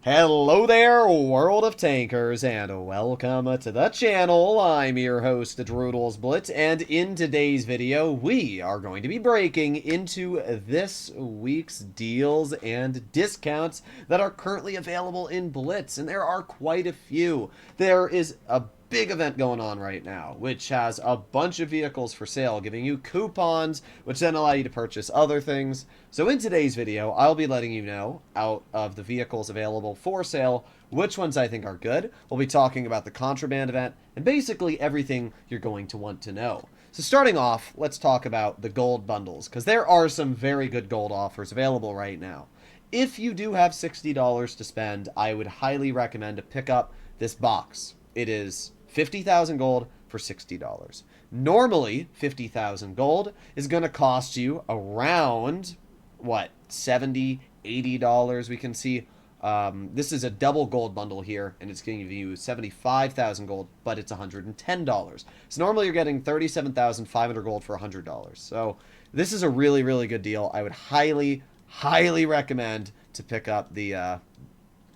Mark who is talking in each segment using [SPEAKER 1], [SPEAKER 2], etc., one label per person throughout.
[SPEAKER 1] Hello there, World of Tankers, and welcome to the channel. I'm your host, World of Blitz, and in today's video, we are going to be breaking into this week's deals and discounts that are currently available in Blitz, and there are quite a few. There is a big event going on right now, which has a bunch of vehicles for sale, giving you coupons, which then allow you to purchase other things. So in today's video, I'll be letting you know, out of the vehicles available for sale, which ones I think are good. We'll be talking about the Contraband event, and basically everything you're going to want to know. So starting off, let's talk about the gold bundles, because there are some very good gold offers available right now. If you do have $60 to spend, I would highly recommend to pick up this box. It is 50,000 gold for $60. Normally, 50,000 gold is going to cost you around, what, $70, $80. We can see this is a double gold bundle here, and it's giving you 75,000 gold, but it's $110. So normally you're getting 37,500 gold for $100. So this is a really, really good deal. I would highly, highly recommend to pick up the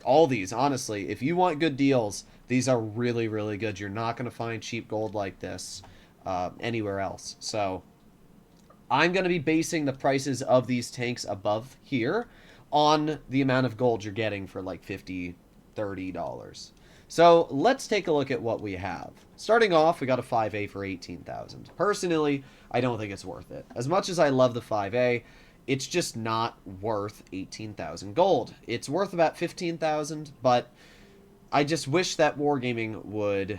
[SPEAKER 1] all these. Honestly, if you want good deals, these are really, really good. You're not going to find cheap gold like this anywhere else. So I'm going to be basing the prices of these tanks above here on the amount of gold you're getting for like $50, $30. So let's take a look at what we have. Starting off, we got a 5A for 18,000. Personally, I don't think it's worth it. As much as I love the 5A, it's just not worth 18,000 gold. It's worth about 15,000, but I just wish that Wargaming would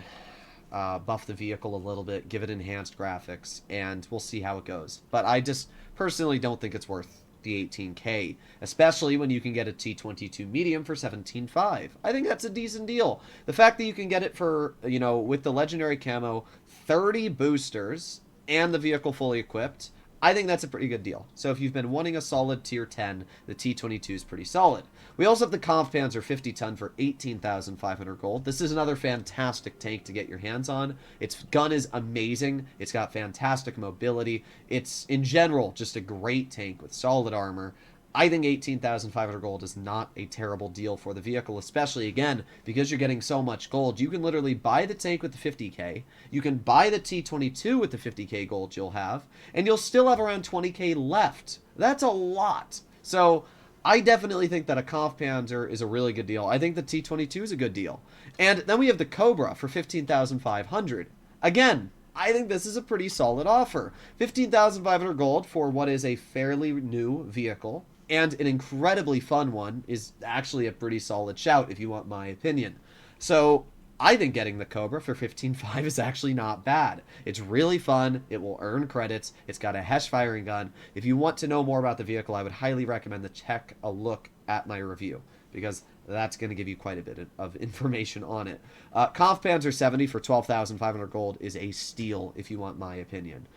[SPEAKER 1] buff the vehicle a little bit, give it enhanced graphics, and we'll see how it goes. But I just personally don't think it's worth the 18K, especially when you can get a T22 medium for 17.5. I think that's a decent deal. The fact that you can get it for, you know, with the legendary camo, 30 boosters, and the vehicle fully equipped, I think that's a pretty good deal. So if you've been wanting a solid tier 10, the T22 is pretty solid. We also have the Contraband 50 ton for 18,500 gold. This is another fantastic tank to get your hands on. Its gun is amazing. It's got fantastic mobility. It's, in general, just a great tank with solid armor. I think 18,500 gold is not a terrible deal for the vehicle, especially, again, because you're getting so much gold. You can literally buy the tank with the 50k, you can buy the T22 with the 50k gold you'll have, and you'll still have around 20k left. That's a lot. So I definitely think that a Kampfpanzer is a really good deal. I think the T22 is a good deal. And then we have the Cobra for 15,500. Again, I think this is a pretty solid offer. 15,500 gold for what is a fairly new vehicle, and an incredibly fun one, is actually a pretty solid shout if you want my opinion. So I think getting the Cobra for 15.5 is actually not bad. It's really fun. It will earn credits. It's got a Hesh firing gun. If you want to know more about the vehicle, I would highly recommend to check a look at my review, because that's going to give you quite a bit of information on it. Kampfpanzer 70 for 12,500 gold is a steal, if you want my opinion.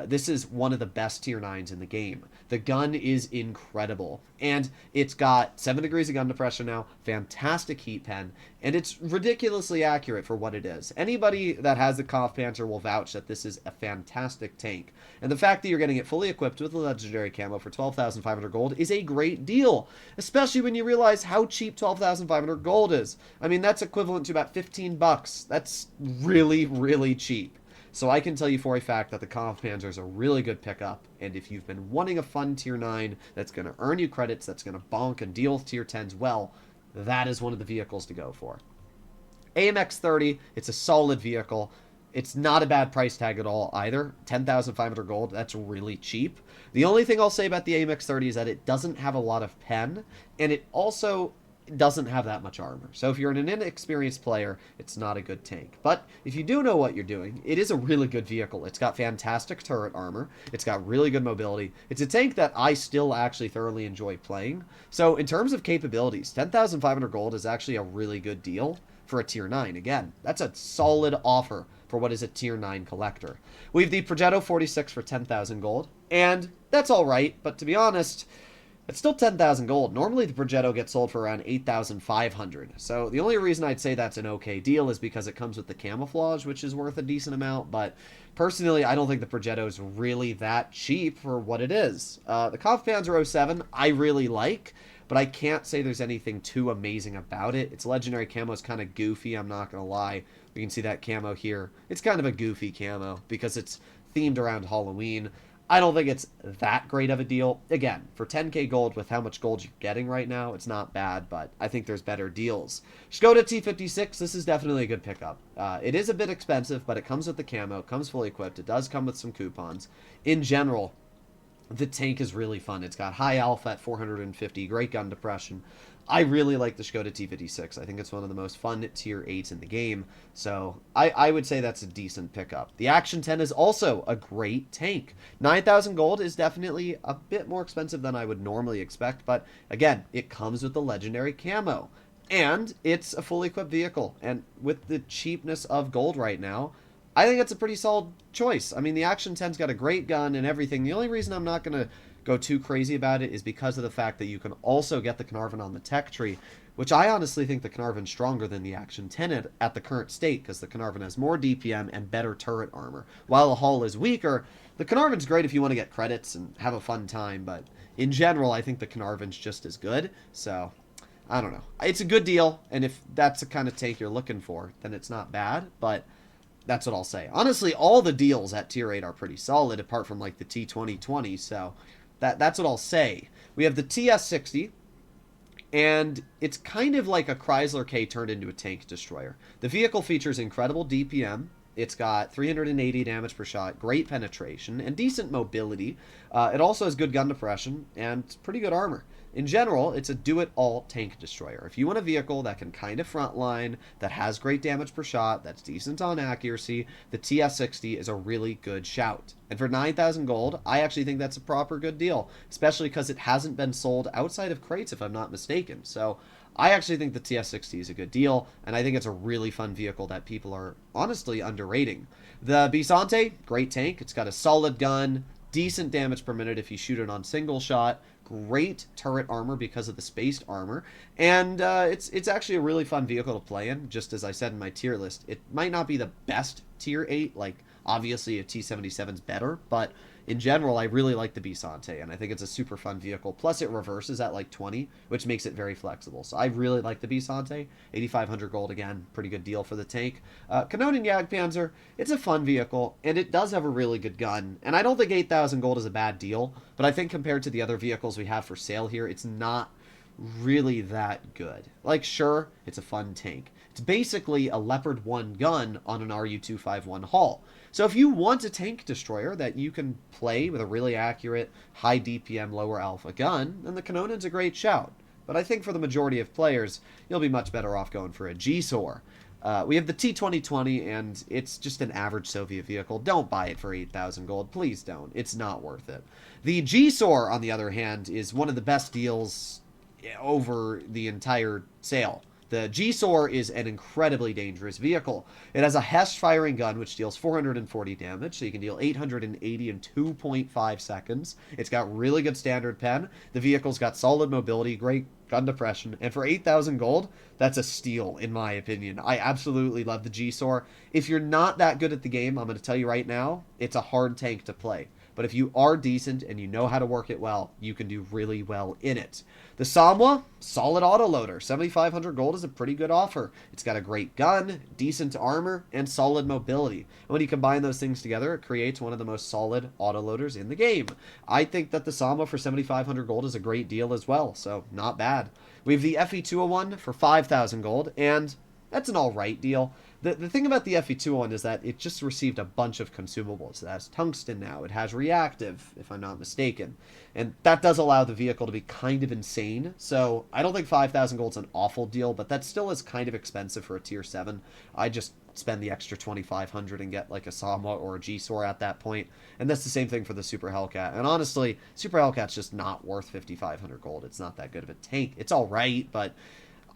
[SPEAKER 1] This is one of the best tier 9s in the game. The gun is incredible, and it's got 7 degrees of gun depression now, fantastic heat pen, and it's ridiculously accurate for what it is. Anybody that has the Kampfpanzer will vouch that this is a fantastic tank, and the fact that you're getting it fully equipped with the legendary camo for 12,500 gold is a great deal, especially when you realize how cheap 12,500 gold is. I mean, that's equivalent to about 15 bucks. That's really, really cheap. So I can tell you for a fact that the Kampfpanzer is a really good pickup, and if you've been wanting a fun tier 9 that's going to earn you credits, that's going to bonk and deal with tier 10s well, that is one of the vehicles to go for. AMX 30, it's a solid vehicle. It's not a bad price tag at all either. 10,500 gold, that's really cheap. The only thing I'll say about the AMX 30 is that it doesn't have a lot of pen, and it also doesn't have that much armor. So if you're an inexperienced player, it's not a good tank. But if you do know what you're doing, it is a really good vehicle. It's got fantastic turret armor. It's got really good mobility. It's a tank that I still actually thoroughly enjoy playing. So in terms of capabilities, 10,500 gold is actually a really good deal for a tier 9. Again, that's a solid offer for what is a tier 9 collector. We have the Progetto 46 for 10,000 gold, and that's alright, but to be honest, it's still 10,000 gold. Normally the Progetto gets sold for around 8,500. So the only reason I'd say that's an okay deal is because it comes with the camouflage, which is worth a decent amount. But personally, I don't think the Progetto is really that cheap for what it is. The Kampfpanzer 07, I really like. but I can't say there's anything too amazing about it. Its legendary camo is kind of goofy, I'm not going to lie. We can see that camo here. It's kind of a goofy camo because it's themed around Halloween. I don't think it's that great of a deal. Again, for 10k gold with how much gold you're getting right now, it's not bad, but I think there's better deals. Skoda T56, this is definitely a good pickup. It is a bit expensive, but it comes with the camo, it comes fully equipped, it does come with some coupons. In general, the tank is really fun. It's got high alpha at 450, great gun depression. I really like the Skoda T56. I think it's one of the most fun tier 8s in the game, so I would say that's a decent pickup. The Action 10 is also a great tank. 9,000 gold is definitely a bit more expensive than I would normally expect, but again, it comes with the legendary camo. And it's a fully equipped vehicle, and with the cheapness of gold right now, I think it's a pretty solid choice. I mean, the Action 10's got a great gun and everything. The only reason I'm not going to go too crazy about it is because of the fact that you can also get the Contraband on the tech tree, which I honestly think the Contraband's stronger than the Action 10 at the current state, because the Contraband has more DPM and better turret armor. While the hull is weaker, the Contraband's great if you want to get credits and have a fun time, but in general, I think the Contraband's just as good, so I don't know. It's a good deal, and if that's the kind of tank you're looking for, then it's not bad, but that's what I'll say. Honestly, all the deals at tier 8 are pretty solid, apart from like the T2020, so that's what I'll say. We have the TS60, and it's kind of like a Chrysler K turned into a tank destroyer. The vehicle features incredible DPM. It's got 380 damage per shot, great penetration, and decent mobility. It also has good gun depression and pretty good armor. In general, it's a do-it-all tank destroyer. If you want a vehicle that can kind of frontline, that has great damage per shot, that's decent on accuracy, the TS60 is a really good shout. And for 9,000 gold, I actually think that's a proper good deal, especially because it hasn't been sold outside of crates, if I'm not mistaken. So I actually think the TS60 is a good deal, and I think it's a really fun vehicle that people are honestly underrating. The Bisonte, great tank. It's got a solid gun, decent damage per minute if you shoot it on single shot, great turret armor because of the spaced armor, and it's actually a really fun vehicle to play in. Just as I said in my tier list, it might not be the best tier 8, like obviously a T77's better, but in general, I really like the Bisonte, and I think it's a super fun vehicle. Plus, it reverses at like 20, which makes it very flexible. So I really like the Bisonte. 8,500 gold again, pretty good deal for the tank. Kanonen Jagdpanzer, it's a fun vehicle, and it does have a really good gun. And I don't think 8,000 gold is a bad deal, but I think compared to the other vehicles we have for sale here, it's not really that good. Like, sure, it's a fun tank. It's basically a Leopard 1 gun on an RU-251 hull. So if you want a tank destroyer that you can play with a really accurate, high DPM, lower alpha gun, then the Kanonen's a great shout. But I think for the majority of players, you'll be much better off going for a G-SOR. We have the T2020, and it's just an average Soviet vehicle. Don't buy it for 8,000 gold. Please don't. It's not worth it. The G-SOR, on the other hand, is one of the best deals over the entire sale. The G-SOR is an incredibly dangerous vehicle. It has a Hess firing gun, which deals 440 damage, so you can deal 880 in 2.5 seconds. It's got really good standard pen. The vehicle's got solid mobility, great gun depression, and for 8,000 gold, that's a steal, in my opinion. I absolutely love the G-SOR. If you're not that good at the game, I'm going to tell you right now, it's a hard tank to play. But if you are decent and you know how to work it well, you can do really well in it. The Samwa, solid autoloader. 7,500 gold is a pretty good offer. It's got a great gun, decent armor, and solid mobility. And when you combine those things together, it creates one of the most solid autoloaders in the game. I think that the Samwa for 7,500 gold is a great deal as well, so not bad. We have the FE201 for 5,000 gold, and that's an alright deal. The thing about the FE201 is that it just received a bunch of consumables. It has tungsten now. It has reactive, if I'm not mistaken. And that does allow the vehicle to be kind of insane. So I don't think 5,000 gold's an awful deal, but that still is kind of expensive for a tier 7. I just spend the extra 2,500 and get like a Samwa or a G-SOR at that point. And that's the same thing for the Super Hellcat. And honestly, Super Hellcat's just not worth 5,500 gold. It's not that good of a tank. It's alright, but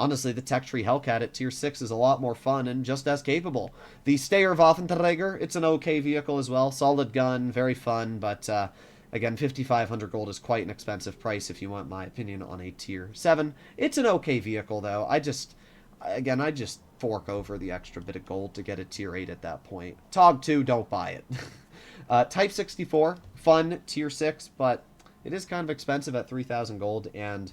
[SPEAKER 1] honestly, the Tech Tree Hellcat at Tier 6 is a lot more fun and just as capable. The Steyr Waffenträger, it's an okay vehicle as well. Solid gun, very fun, but again, 5,500 gold is quite an expensive price if you want my opinion on a Tier 7. It's an okay vehicle, though. I just fork over the extra bit of gold to get a Tier 8 at that point. TOG 2, don't buy it. Type 64, fun, Tier 6, but it is kind of expensive at 3,000 gold, and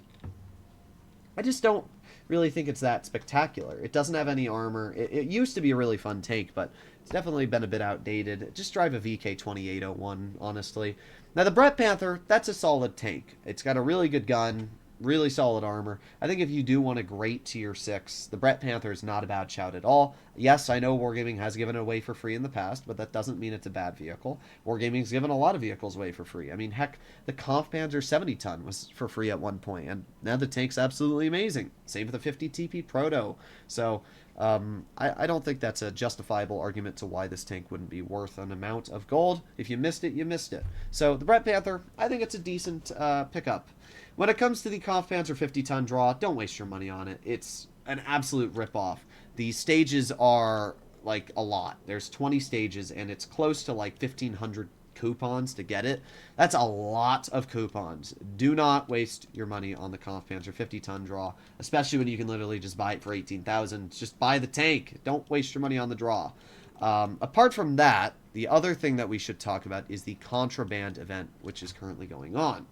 [SPEAKER 1] I just don't really think it's that spectacular. It doesn't have any armor. It used to be a really fun tank, but it's definitely been a bit outdated. Just drive a VK-2801, honestly. Now, the Brett Panther, that's a solid tank. It's got a really good gun, really solid armor. I think if you do want a great tier 6, the Brett Panther is not a bad shout at all. Yes, I know Wargaming has given it away for free in the past, but that doesn't mean it's a bad vehicle. Wargaming's given a lot of vehicles away for free. I mean, heck, the Kampfpanzer 70-ton was for free at one point, and now the tank's absolutely amazing. Same with the 50 TP Proto. So, I don't think that's a justifiable argument to why this tank wouldn't be worth an amount of gold. If you missed it, you missed it. So, the Brett Panther, I think it's a decent pickup. When it comes to the Kampfpanzer 50-ton draw, don't waste your money on it. It's an absolute ripoff. The stages are, like, a lot. There's 20 stages, and it's close to, like, 1,500 coupons to get it. That's a lot of coupons. Do not waste your money on the Kampfpanzer 50-ton draw, especially when you can literally just buy it for 18,000. Just buy the tank. Don't waste your money on the draw. Apart from that, the other thing that we should talk about is the Contraband event, which is currently going on.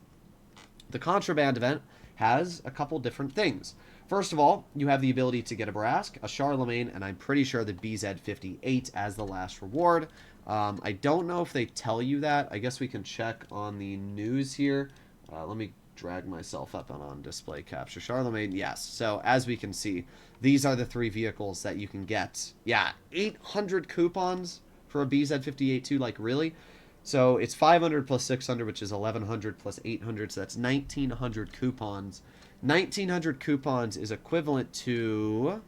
[SPEAKER 1] The Contraband event has a couple different things. First of all, you have the ability to get a Brask, a Charlemagne, and I'm pretty sure the BZ-58 as the last reward. I don't know if they tell you that. I guess we can check on the news here. Let me drag myself up on display capture. Charlemagne, yes. So as we can see, these are the 3 vehicles that you can get. Yeah, 800 coupons for a BZ-58 too, like really? So it's 500 plus 600, which is 1,100 plus 800, so that's 1,900 coupons. 1,900 coupons is equivalent to,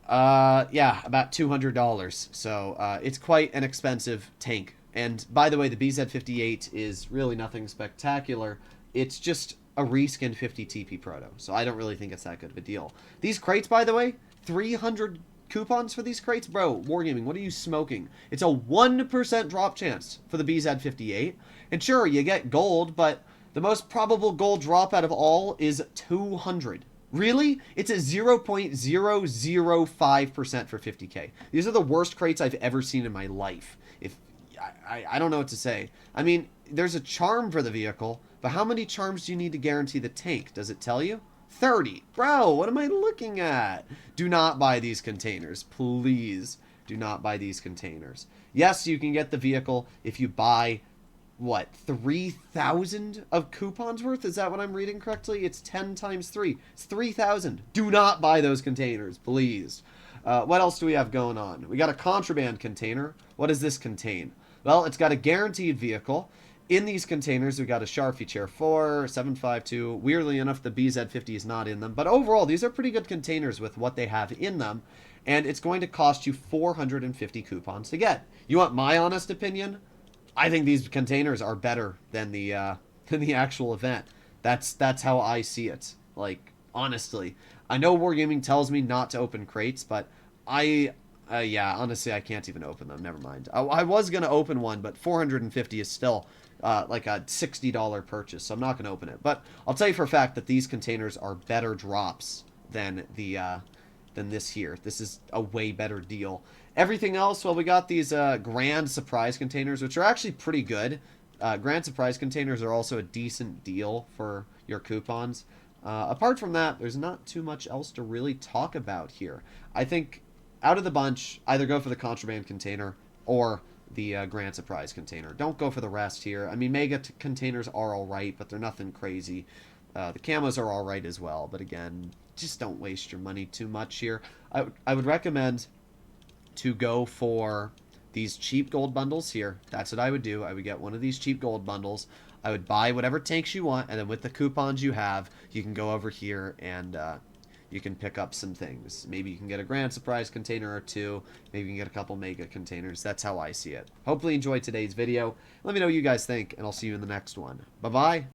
[SPEAKER 1] yeah, about $200. So it's quite an expensive tank. And by the way, the BZ-58 is really nothing spectacular. It's just a reskinned 50 TP Proto, so I don't really think it's that good of a deal. These crates, by the way, 300 coupons for these crates? Bro, Wargaming, what are you smoking? It's a 1% drop chance for the BZ-58. And sure, you get gold, but the most probable gold drop out of all is 200. Really? It's a 0.005% for 50k. These are the worst crates I've ever seen in my life. I don't know what to say. I mean, there's a charm for the vehicle, but how many charms do you need to guarantee the tank? Does it tell you? 30. Bro, what am I looking at? Do not buy these containers. Please do not buy these containers. Yes, you can get the vehicle if you buy, what, 3,000 of coupons worth? Is that what I'm reading correctly? It's 10 times 3. It's 3,000. Do not buy those containers, please. What else do we have going on? We got a contraband container. What does this contain? Well, it's got a guaranteed vehicle. In these containers, we got a Sharfie Chair 4, 752. Weirdly enough, the BZ-50 is not in them. But overall, these are pretty good containers with what they have in them. And it's going to cost you 450 coupons to get. You want my honest opinion? I think these containers are better than the actual event. That's how I see it. Like, honestly. I know Wargaming tells me not to open crates, but yeah, honestly, I can't even open them. Never mind. I was going to open one, but 450 is still like a $60 purchase, so I'm not going to open it. But I'll tell you for a fact that these containers are better drops than this here. This is a way better deal. Everything else, well, we got these Grand Surprise containers, which are actually pretty good. Grand Surprise containers are also a decent deal for your coupons. Apart from that, there's not too much else to really talk about here. I think out of the bunch, either go for the Contraband container or the Grand Surprise container. Don't go for the rest here. I mean, Mega containers are alright, but they're nothing crazy. The camos are alright as well, but again, just don't waste your money too much here. I would recommend to go for these cheap gold bundles here. That's what I would do. I would get one of these cheap gold bundles. I would buy whatever tanks you want, and then with the coupons you have, you can go over here and you can pick up some things. Maybe you can get a Grand Surprise container or 2. Maybe you can get a couple Mega containers. That's how I see it. Hopefully you enjoyed today's video. Let me know what you guys think, and I'll see you in the next one. Bye-bye.